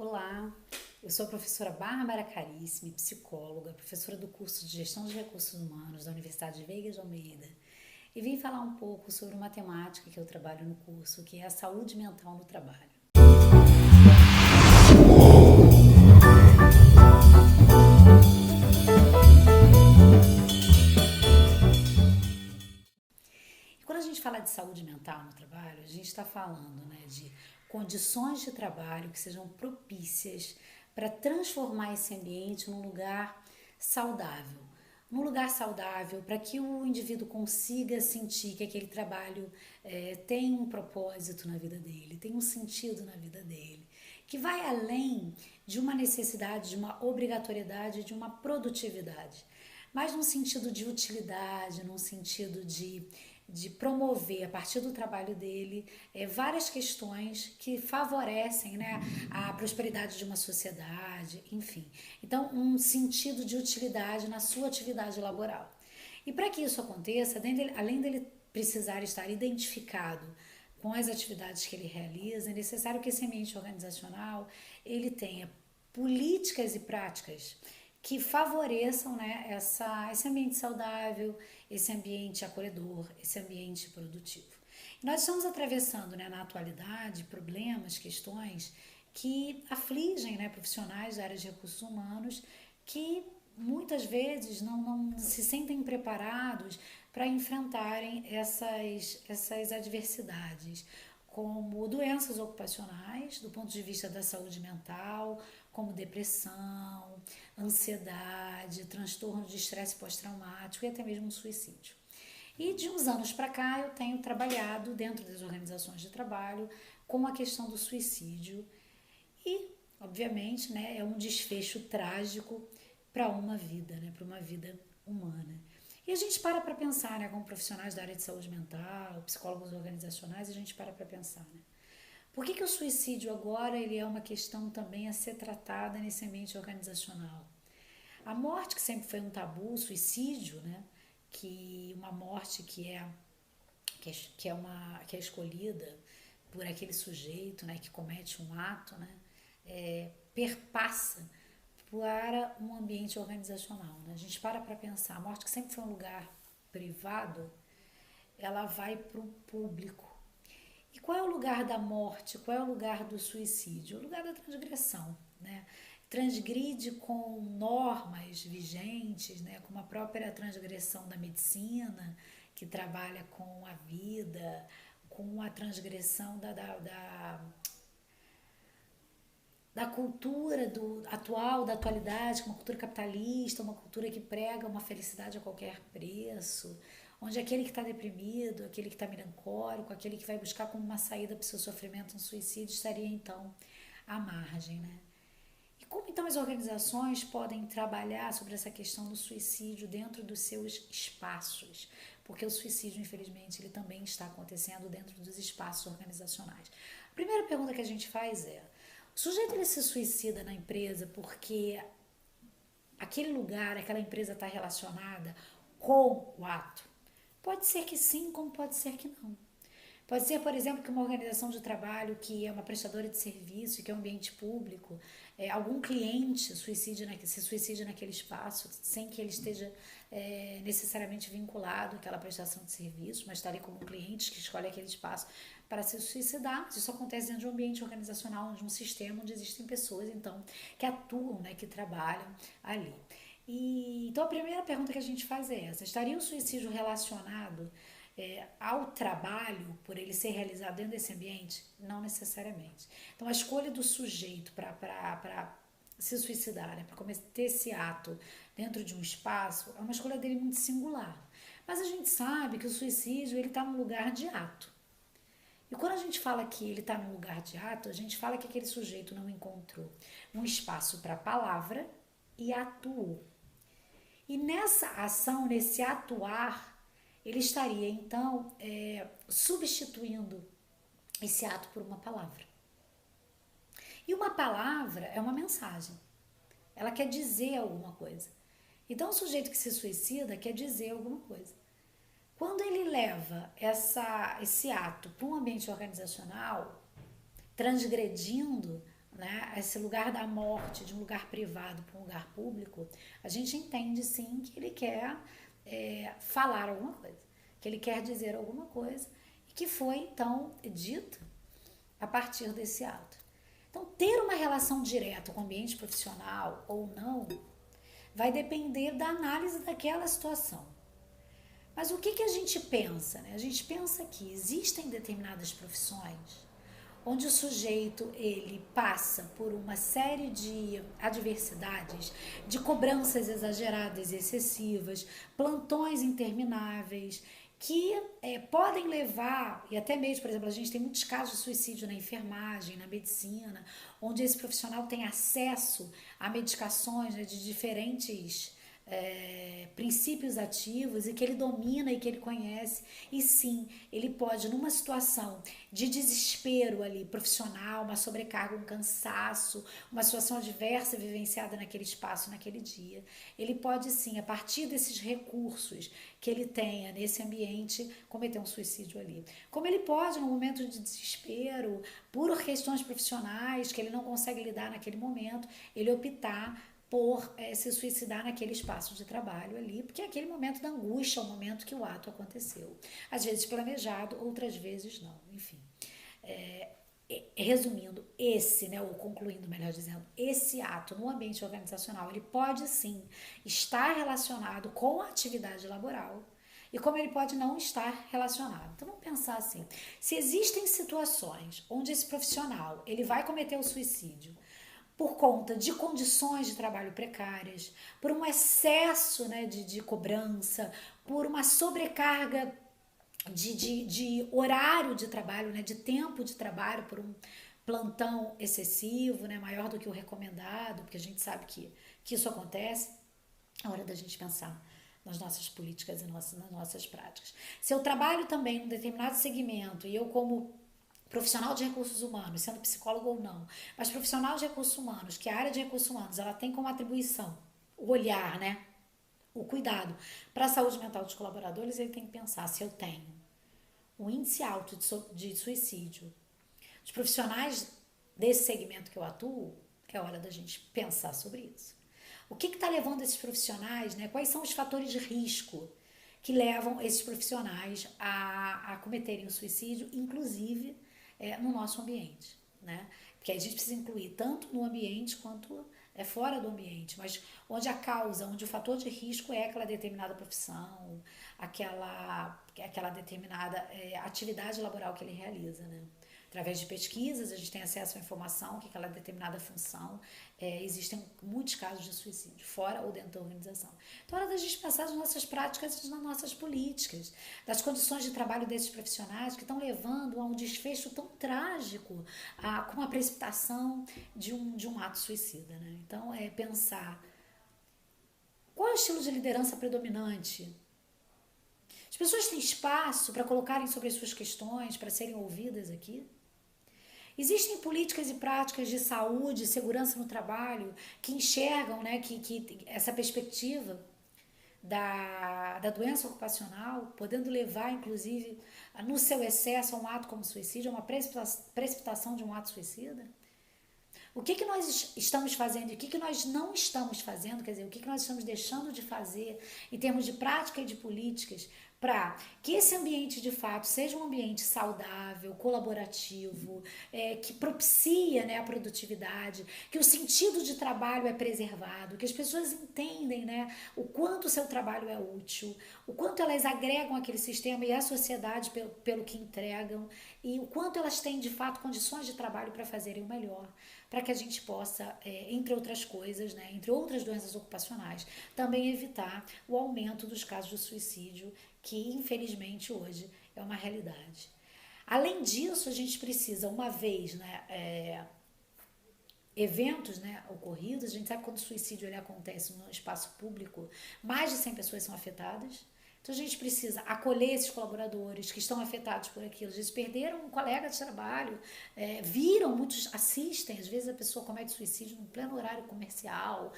Olá, eu sou a professora Bárbara Carissimi, psicóloga, professora do curso de Gestão de Recursos Humanos da Universidade Veiga de Almeida, e vim falar um pouco sobre uma temática que eu trabalho no curso, que é a saúde mental no trabalho. E quando a gente fala de saúde mental no trabalho, a gente está falando, de condições de trabalho que sejam propícias para transformar esse ambiente num lugar saudável. Num lugar saudável para que o indivíduo consiga sentir que aquele trabalho tem um propósito na vida dele, tem um sentido na vida dele, que vai além de uma necessidade, de uma obrigatoriedade, de uma produtividade, mas num sentido de utilidade, num sentido de promover a partir do trabalho dele várias questões que favorecem, a prosperidade de uma sociedade, enfim. Então, um sentido de utilidade na sua atividade laboral. E para que isso aconteça, além dele precisar estar identificado com as atividades que ele realiza, é necessário que esse ambiente organizacional ele tenha políticas e práticas que favoreçam esse ambiente saudável, esse ambiente acolhedor, esse ambiente produtivo. E nós estamos atravessando na atualidade problemas, questões que afligem profissionais da área de recursos humanos que muitas vezes não se sentem preparados para enfrentarem essas adversidades, como doenças ocupacionais, do ponto de vista da saúde mental, como depressão, ansiedade, transtorno de estresse pós-traumático e até mesmo suicídio. E de uns anos para cá eu tenho trabalhado dentro das organizações de trabalho com a questão do suicídio e, obviamente, é um desfecho trágico para uma vida, para uma vida humana. E a gente para pensar, como profissionais da área de saúde mental, psicólogos organizacionais, a gente para pensar, por que o suicídio agora ele é uma questão também a ser tratada nesse ambiente organizacional? A morte, que sempre foi um tabu, o suicídio, que uma morte que é escolhida por aquele sujeito, que comete um ato, perpassa para um ambiente organizacional. A gente para pensar, a morte que sempre foi um lugar privado, ela vai para o público. E qual é o lugar da morte? Qual é o lugar do suicídio? O lugar da transgressão, Transgride com normas vigentes, como a própria transgressão da medicina, que trabalha com a vida, com a transgressão da cultura atual, da atualidade, uma cultura capitalista, uma cultura que prega uma felicidade a qualquer preço, onde aquele que está deprimido, aquele que está melancólico, aquele que vai buscar como uma saída para o seu sofrimento um suicídio, estaria então à margem, E como então as organizações podem trabalhar sobre essa questão do suicídio dentro dos seus espaços? Porque o suicídio, infelizmente, ele também está acontecendo dentro dos espaços organizacionais. A primeira pergunta que a gente faz é: o sujeito ele se suicida na empresa porque aquele lugar, aquela empresa está relacionada com o ato? Pode ser que sim, como pode ser que não. Pode ser, por exemplo, que uma organização de trabalho que é uma prestadora de serviço, que é um ambiente público, algum cliente se suicide naquele espaço, sem que ele esteja necessariamente vinculado àquela prestação de serviço, mas está ali como um cliente que escolhe aquele espaço para se suicidar. Isso acontece dentro de um ambiente organizacional, de um sistema onde existem pessoas, então, que atuam, que trabalham ali. Então, a primeira pergunta que a gente faz é essa: estaria o suicídio relacionado ao trabalho, por ele ser realizado dentro desse ambiente? Não necessariamente. Então, a escolha do sujeito para se suicidar, para cometer esse ato dentro de um espaço, é uma escolha dele muito singular. Mas a gente sabe que o suicídio ele está num lugar de ato. E quando a gente fala que ele está num lugar de ato, a gente fala que aquele sujeito não encontrou um espaço para a palavra e atuou. E nessa ação, nesse atuar, ele estaria então substituindo esse ato por uma palavra. E uma palavra é uma mensagem. Ela quer dizer alguma coisa. Então o sujeito que se suicida quer dizer alguma coisa. Quando ele leva esse ato para um ambiente organizacional, transgredindo né, esse lugar da morte, de um lugar privado para um lugar público, a gente entende sim que ele quer falar alguma coisa, que ele quer dizer alguma coisa, e que foi então dito a partir desse ato. Então, ter uma relação direta com o ambiente profissional ou não vai depender da análise daquela situação. Mas o que a gente pensa? Né? A gente pensa que existem determinadas profissões onde o sujeito ele passa por uma série de adversidades, de cobranças exageradas e excessivas, plantões intermináveis, que podem levar, e até mesmo, por exemplo, a gente tem muitos casos de suicídio na enfermagem, na medicina, onde esse profissional tem acesso a medicações, né, de diferentes princípios ativos e que ele domina e que ele conhece, e sim, ele pode, numa situação de desespero ali profissional, uma sobrecarga, um cansaço, uma situação adversa vivenciada naquele espaço, naquele dia, ele pode sim, a partir desses recursos que ele tenha nesse ambiente, cometer um suicídio ali. Como ele pode, no momento de desespero, por questões profissionais que ele não consegue lidar naquele momento, ele optar por se suicidar naquele espaço de trabalho ali, porque é aquele momento da angústia, o momento que o ato aconteceu. Às vezes planejado, outras vezes não, enfim. Resumindo, ou concluindo, melhor dizendo, esse ato no ambiente organizacional, ele pode sim estar relacionado com a atividade laboral, e como ele pode não estar relacionado. Então vamos pensar assim, se existem situações onde esse profissional ele vai cometer o suicídio por conta de condições de trabalho precárias, por um excesso, né, de cobrança, por uma sobrecarga de horário de trabalho, né, de tempo de trabalho, por um plantão excessivo, né, maior do que o recomendado, porque a gente sabe que isso acontece, é hora da gente pensar nas nossas políticas e nas nossas práticas. Se eu trabalho também num determinado segmento e eu como profissional de recursos humanos, sendo psicólogo ou não, mas profissional de recursos humanos, que a área de recursos humanos ela tem como atribuição o olhar, né, o cuidado para a saúde mental dos colaboradores, ele tem que pensar se eu tenho um índice alto de suicídio dos profissionais desse segmento que eu atuo, é hora da gente pensar sobre isso. O que está levando esses profissionais, né? Quais são os fatores de risco que levam esses profissionais a cometerem o suicídio, inclusive no nosso ambiente, né? Porque a gente precisa incluir tanto no ambiente quanto fora do ambiente, mas onde a causa, onde o fator de risco é aquela determinada profissão, aquela determinada atividade laboral que ele realiza, né? Através de pesquisas, a gente tem acesso à informação que aquela determinada função existem muitos casos de suicídio, fora ou dentro da organização. Então, é hora da gente pensar nas nossas práticas e nas nossas políticas, das condições de trabalho desses profissionais que estão levando a um desfecho tão trágico, com a precipitação de um ato suicida. Né? Então, é pensar qual é o estilo de liderança predominante. As pessoas têm espaço para colocarem sobre as suas questões, para serem ouvidas aqui? Existem políticas e práticas de saúde, segurança no trabalho, que enxergam, né, que essa perspectiva da doença ocupacional, podendo levar, inclusive, no seu excesso a um ato como suicídio, a uma precipitação de um ato suicida? O que nós estamos fazendo e o que nós não estamos fazendo, quer dizer, o que nós estamos deixando de fazer em termos de prática e de políticas para que esse ambiente de fato seja um ambiente saudável, colaborativo, que propicia, né, a produtividade, que o sentido de trabalho é preservado, que as pessoas entendem, né, o quanto o seu trabalho é útil, o quanto elas agregam aquele sistema e a sociedade pelo que entregam e o quanto elas têm de fato condições de trabalho para fazerem o melhor, para que a gente possa, entre outras coisas, né, entre outras doenças ocupacionais, também evitar o aumento dos casos de suicídio, que infelizmente hoje é uma realidade. Além disso, a gente precisa, uma vez, né, eventos, né, ocorridos, a gente sabe que quando o suicídio ele acontece no espaço público, mais de 100 pessoas são afetadas. Então a gente precisa acolher esses colaboradores que estão afetados por aquilo. Às vezes perderam um colega de trabalho, viram, muitos assistem, às vezes a pessoa comete suicídio no pleno horário comercial,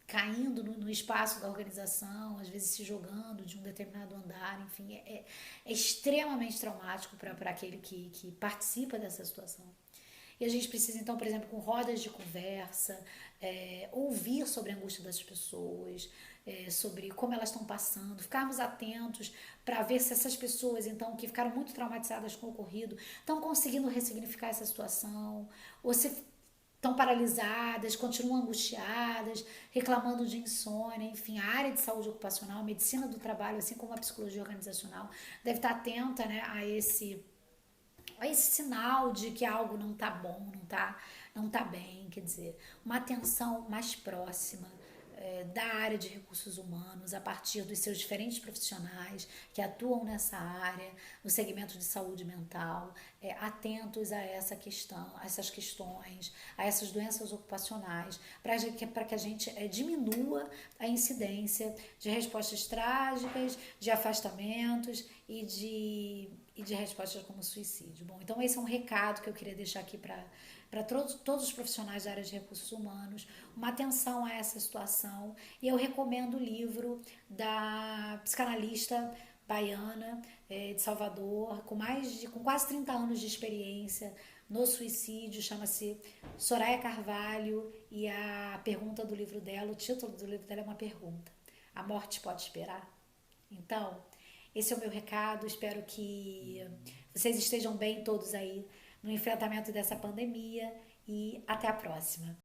caindo no espaço da organização, às vezes se jogando de um determinado andar, enfim, é extremamente traumático para aquele que participa dessa situação. E a gente precisa, então, por exemplo, com rodas de conversa, ouvir sobre a angústia das pessoas, sobre como elas estão passando, ficarmos atentos para ver se essas pessoas, então, que ficaram muito traumatizadas com o ocorrido, estão conseguindo ressignificar essa situação, ou se estão paralisadas, continuam angustiadas, reclamando de insônia, enfim, a área de saúde ocupacional, a medicina do trabalho, assim como a psicologia organizacional, deve estar atenta, né, a esse sinal de que algo não está bom, não tá bem, quer dizer, uma atenção mais próxima da área de recursos humanos, a partir dos seus diferentes profissionais que atuam nessa área, no segmento de saúde mental, atentos a essa questão, a essas questões, a essas doenças ocupacionais, para que a gente diminua a incidência de respostas trágicas, de afastamentos e de respostas como suicídio. Bom, então esse é um recado que eu queria deixar aqui para todos os profissionais da área de recursos humanos, uma atenção a essa situação. E eu recomendo o livro da psicanalista baiana de Salvador, com quase 30 anos de experiência no suicídio, chama-se Soraya Carvalho, e a pergunta do livro dela, o título do livro dela é uma pergunta: a morte pode esperar? Então, esse é o meu recado, espero que vocês estejam bem todos aí no enfrentamento dessa pandemia e até a próxima.